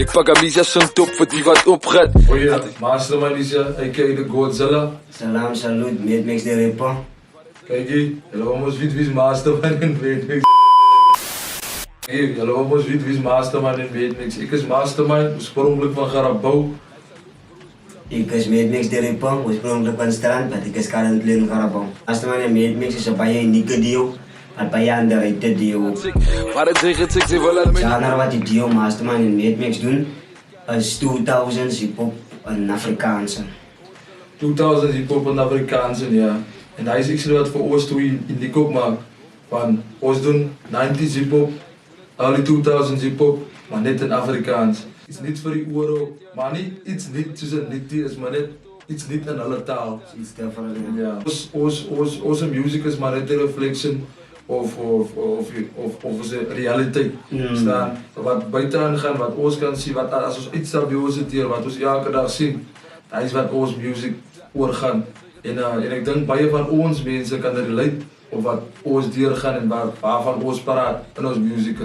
Ik pak Amicia zijn top voor die wat opret. Goeie, Mastermind Alicia, aka de Godzilla. Salam, salut, Matemix de rapper. Kijk hier, jullie allemaal weten wie is Mastermind in Matemix. Hier, jullie allemaal weten wie is Mastermind in Matemix. Ik is Mastermind, oorspronkelijk van Garabou. Ik is Matemix de rapper, oorspronkelijk van Strand, maar ik is currently in Carabao. Mastermind en Matemix is een beetje unieke duo. Een beetje underrated duo. Maar het regent zich, ze willen me. Genre wat die duo Mastermind en Matemix doen, is 2000s hip-hop en Afrikaanse. 2000 hip-hop en Afrikaanse, ja. En hij is iets wat voor ons toe in die kop maakt. Van ons doen 90s hip-hop, early 2000s hip-hop, maar net in Afrikaans. Iets niet voor die oren, maar niet iets niet tussen niet is, maar net iets niet in alle taal. Iets daarvan, Ja. Onze music is maar net een reflection of onze realiteit. Staan. Wat buiten gaan, wat ons kan zien, wat als ons iets daar bij ons zit hier, wat ons elke dag zien, dat is wat ons music oorgaan. En ik denk baie van ons mensen kan relate op wat ons deurgaan en waarvan ons praat in ons music.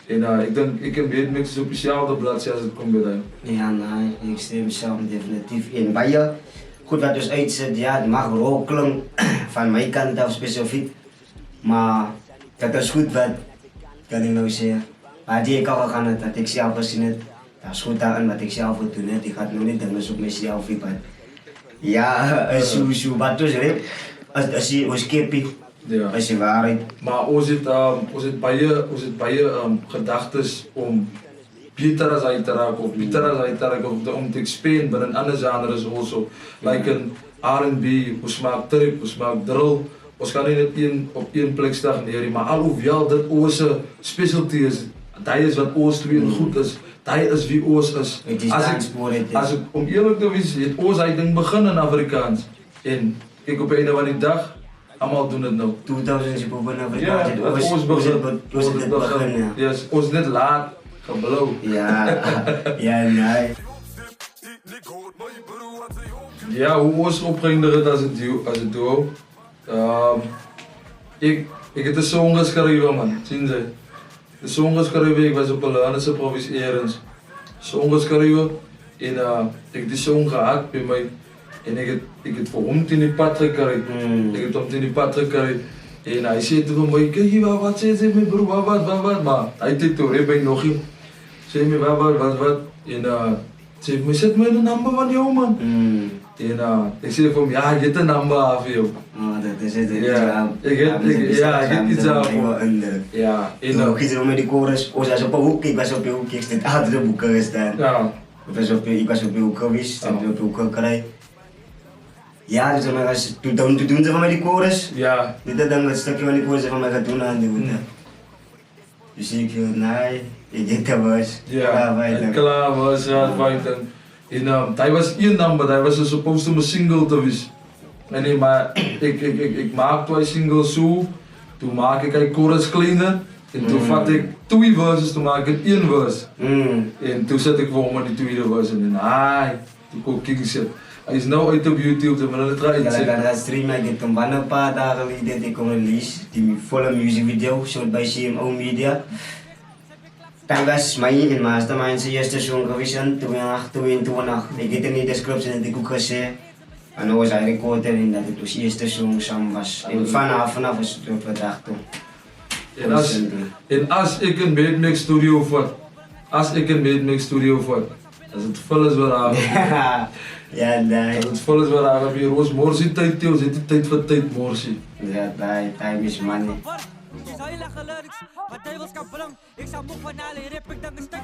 En ik denk, ik heb Matemix is speciaal de bladzijde als het komt bij hem. Ja, nee, ik stem zelf definitief in. Baie goed wat dus uitzet, ja, het mag rokkelen van mijn kant af specifiek. Maar dat is goed wat, kan ik nou zeggen. Maar die ik al gegaan heb, dat ik zelf gezien heb, dat is goed daarin wat ik zelf wil doen. Ik ga het nog niet dingen op mezelf. Ja, zo wat dus rap, als je skippy, als je waarheid. Maar ons het baie gedagtes om beter als hij te raken of beter als hij te raken of om te expand binnen andere genres also. Like een R&B, ons maakt trip, ons maakt drill. Ons kan niet op één plek stagneren, maar alhoewel dat onze specialty is, dat is wat ons twee goed is, dat is wie ons is. Als ik om eerlijk te wezen, het ons eigenlijk begin in Afrikaans. En kijk op een of andere dag, allemaal doen het nou. 2000 is op een Afrikaans. Ja, ons begin. Yes, ons net laat, geblauw. Ja, ja, nee. Ja, hoe ons opgeëindigd als het duo. Ik heb de song geschreven, man. Zien ze? De song geschreven, ik was op een Laanse provincie ergens. Song geschreven en ik heb die song gehad bij mij. En ik heb voor hem in die pad gekregen. Ik heb hem in die pad gekregen. En hij zei tegen mij, kijk wat zei ze met broer, wat. Maar hij deed toen bij nog niet. Zei me wat. En zei me, zet me de nummer van jou, man. En ik zei voor hem, ja, je hebt een nummer af, joh. Oh, dat is het. Ja, ik heb iets af. Ja, en ook iets met die chorus. Als je op een hoek, ik was op een hoek, ik stond achter de boeken gestaan. Ja. Ik was op een hoek geweest, ik heb op een hoek gekregen. Ja, dus toen doen ze van mij die chorus. Ja. Dit is dan het stukje van die chorus van mij gaat doen aan de hoed. Dus ik viel, nee, ik deed dat was. Ja, klaar was, ja, buiten. En hij was één nummer, hij was supposed to be single te wezen. En nee, maar ik maak twee singles zo, toen maak ik een chorus kleiner. En toen vat ik twee verses, toen maak ik één verse. En toen zet ik voor me die tweede verse in. Toen kon ik shit. Hij is nu uit op YouTube, toen ben ik het eruit. Ik ga streamen, ik heb een paar dagen geleden ik release, die volle muziekvideo, shot bij CMO Media. Dat was mijn Mastermind eerste song geweest in 2022. Ik heb in de descriptie dat ik ook gezegd. En dan was hij recorden en dat het dus eerste song samen was. En vanaf is het op de dag toen. En als ik een Matemix studio vat, dat is het volgens wat aan. Ja, nee. Dat is volgens wat aan. Heb je roos morsie tijd, Theo, zit die tijd voor tijd morsie. Ja, nee, time is money. Ik zou je lachen lyrics, maar duivels kan belang. Ik zou moe van alle rip, ik denk een stuk